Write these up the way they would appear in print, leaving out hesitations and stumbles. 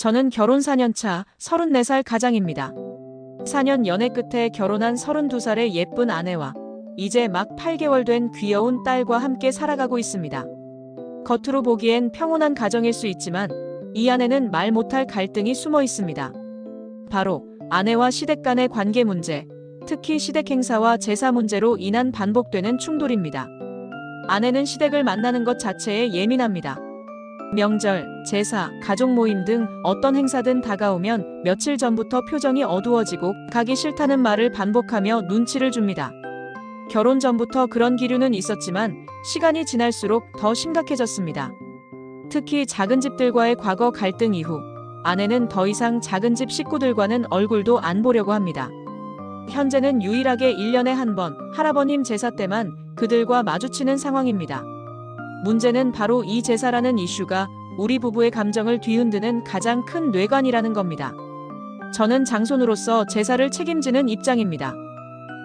저는 결혼 4년차 34살 가장입니다. 4년 연애 끝에 결혼한 32살의 예쁜 아내와 이제 막 8개월 된 귀여운 딸과 함께 살아가고 있습니다. 겉으로 보기엔 평온한 가정일 수 있지만 이 안에는 말 못할 갈등이 숨어 있습니다. 바로 아내와 시댁 간의 관계 문제, 특히 시댁 행사와 제사 문제로 인한 반복되는 충돌입니다. 아내는 시댁을 만나는 것 자체에 예민합니다. 명절, 제사, 가족 모임 등 어떤 행사든 다가오면 며칠 전부터 표정이 어두워지고 가기 싫다는 말을 반복하며 눈치를 줍니다. 결혼 전부터 그런 기류는 있었지만 시간이 지날수록 더 심각해졌습니다. 특히 작은 집들과의 과거 갈등 이후 아내는 더 이상 작은 집 식구들과는 얼굴도 안 보려고 합니다. 현재는 유일하게 1년에 한 번 할아버님 제사 때만 그들과 마주치는 상황입니다. 문제는 바로 이 제사라는 이슈가 우리 부부의 감정을 뒤흔드는 가장 큰 뇌관이라는 겁니다. 저는 장손으로서 제사를 책임지는 입장입니다.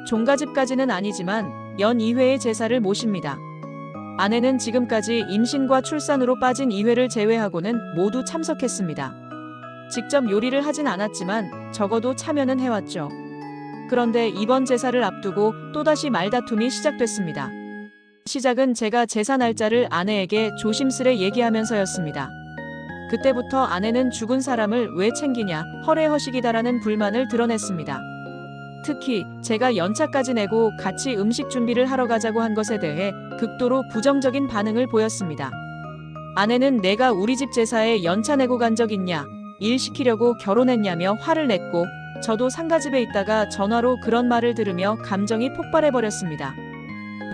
종가집까지는 아니지만 연 2회의 제사를 모십니다. 아내는 지금까지 임신과 출산으로 빠진 2회를 제외하고는 모두 참석했습니다. 직접 요리를 하진 않았지만 적어도 참여는 해왔죠. 그런데 이번 제사를 앞두고 또다시 말다툼이 시작됐습니다. 시작은 제가 제사 날짜를 아내에게 조심스레 얘기하면서였습니다. 그때부터 아내는 죽은 사람을 왜 챙기냐, 허례허식이다라는 불만을 드러냈습니다. 특히 제가 연차까지 내고 같이 음식 준비를 하러 가자고 한 것에 대해 극도로 부정적인 반응을 보였습니다. 아내는 내가 우리 집 제사에 연차 내고 간 적 있냐, 일 시키려고 결혼했냐며 화를 냈고 저도 상가집에 있다가 전화로 그런 말을 들으며 감정이 폭발해버렸습니다.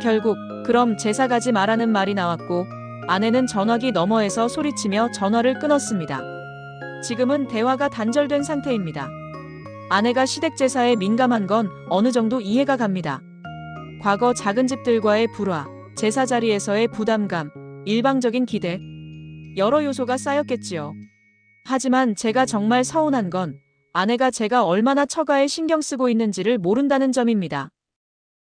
결국 그럼 제사 가지 마라는 말이 나왔고 아내는 전화기 너머에서 소리치며 전화를 끊었습니다. 지금은 대화가 단절된 상태입니다. 아내가 시댁 제사에 민감한 건 어느 정도 이해가 갑니다. 과거 작은 집들과의 불화, 제사 자리에서의 부담감, 일방적인 기대, 여러 요소가 쌓였겠지요. 하지만 제가 정말 서운한 건 아내가 제가 얼마나 처가에 신경 쓰고 있는지를 모른다는 점입니다.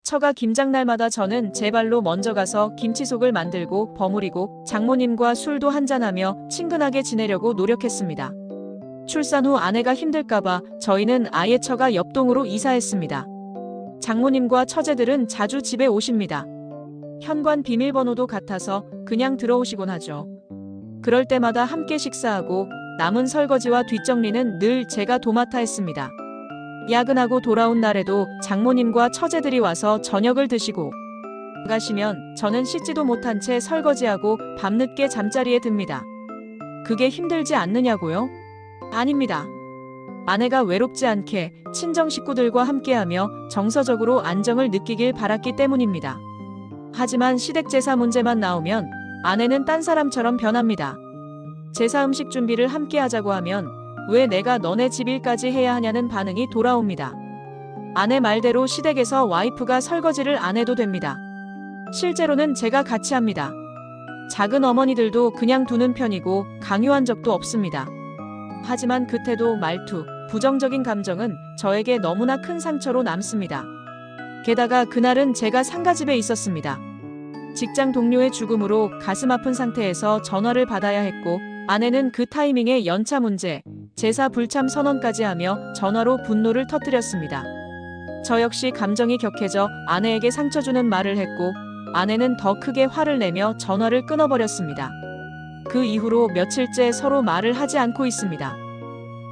처가 김장날마다 저는 제 발로 먼저 가서 김치속을 만들고 버무리고 장모님과 술도 한잔하며 친근하게 지내려고 노력했습니다. 출산 후 아내가 힘들까봐 저희는 아예 처가 옆동으로 이사했습니다. 장모님과 처제들은 자주 집에 오십니다. 현관 비밀번호도 같아서 그냥 들어오시곤 하죠. 그럴 때마다 함께 식사하고 남은 설거지와 뒷정리는 늘 제가 도맡아 했습니다. 야근하고 돌아온 날에도 장모님과 처제들이 와서 저녁을 드시고 가시면 저는 씻지도 못한 채 설거지하고 밤늦게 잠자리에 듭니다. 그게 힘들지 않느냐고요? 아닙니다. 아내가 외롭지 않게 친정 식구들과 함께하며 정서적으로 안정을 느끼길 바랐기 때문입니다. 하지만 시댁 제사 문제만 나오면 아내는 딴 사람처럼 변합니다. 제사 음식 준비를 함께 하자고 하면 왜 내가 너네 집 일까지 해야 하냐는 반응이 돌아옵니다. 아내 말대로 시댁에서 와이프가 설거지를 안 해도 됩니다. 실제로는 제가 같이 합니다. 작은 어머니들도 그냥 두는 편이고 강요한 적도 없습니다. 하지만 그 태도, 말투, 부정적인 감정은 저에게 너무나 큰 상처로 남습니다. 게다가 그날은 제가 상가집에 있었습니다. 직장 동료의 죽음으로 가슴 아픈 상태에서 전화를 받아야 했고 아내는 그 타이밍에 연차 문제, 제사 불참 선언까지 하며 전화로 분노를 터뜨렸습니다. 저 역시 감정이 격해져 아내에게 상처 주는 말을 했고 아내는 더 크게 화를 내며 전화를 끊어버렸습니다. 그 이후로 며칠째 서로 말을 하지 않고 있습니다.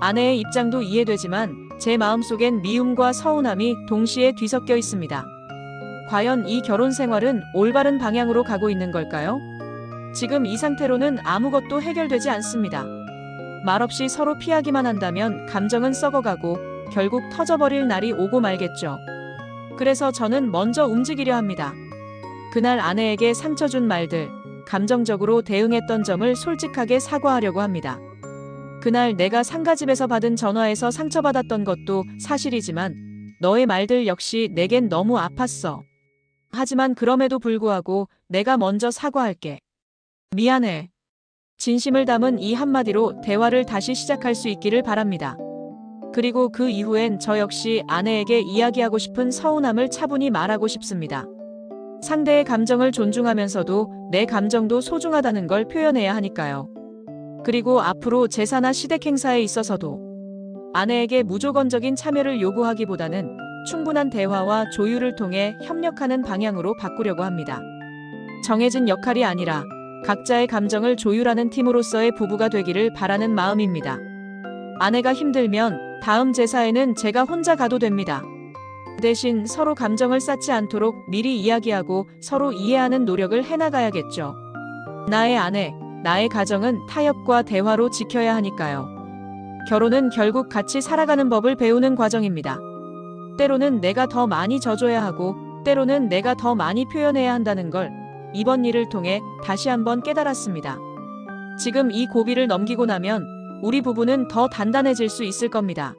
아내의 입장도 이해되지만 제 마음속엔 미움과 서운함이 동시에 뒤섞여 있습니다. 과연 이 결혼 생활은 올바른 방향으로 가고 있는 걸까요? 지금 이 상태로는 아무것도 해결되지 않습니다. 말없이 서로 피하기만 한다면 감정은 썩어가고 결국 터져버릴 날이 오고 말겠죠. 그래서 저는 먼저 움직이려 합니다. 그날 아내에게 상처 준 말들, 감정적으로 대응했던 점을 솔직하게 사과하려고 합니다. 그날 내가 상가집에서 받은 전화에서 상처받았던 것도 사실이지만 너의 말들 역시 내겐 너무 아팠어. 하지만 그럼에도 불구하고 내가 먼저 사과할게. 미안해. 진심을 담은 이 한마디로 대화를 다시 시작할 수 있기를 바랍니다. 그리고 그 이후엔 저 역시 아내에게 이야기하고 싶은 서운함을 차분히 말하고 싶습니다. 상대의 감정을 존중하면서도 내 감정도 소중하다는 걸 표현해야 하니까요. 그리고 앞으로 제사나 시댁 행사에 있어서도 아내에게 무조건적인 참여를 요구하기보다는 충분한 대화와 조율을 통해 협력하는 방향으로 바꾸려고 합니다. 정해진 역할이 아니라 각자의 감정을 조율하는 팀으로서의 부부가 되기를 바라는 마음입니다. 아내가 힘들면 다음 제사에는 제가 혼자 가도 됩니다. 대신 서로 감정을 쌓지 않도록 미리 이야기하고 서로 이해하는 노력을 해나가야겠죠. 나의 아내, 나의 가정은 타협과 대화로 지켜야 하니까요. 결혼은 결국 같이 살아가는 법을 배우는 과정입니다. 때로는 내가 더 많이 져줘야 하고, 때로는 내가 더 많이 표현해야 한다는 걸 이번 일을 통해 다시 한번 깨달았습니다. 지금 이 고비를 넘기고 나면 우리 부부는 더 단단해질 수 있을 겁니다.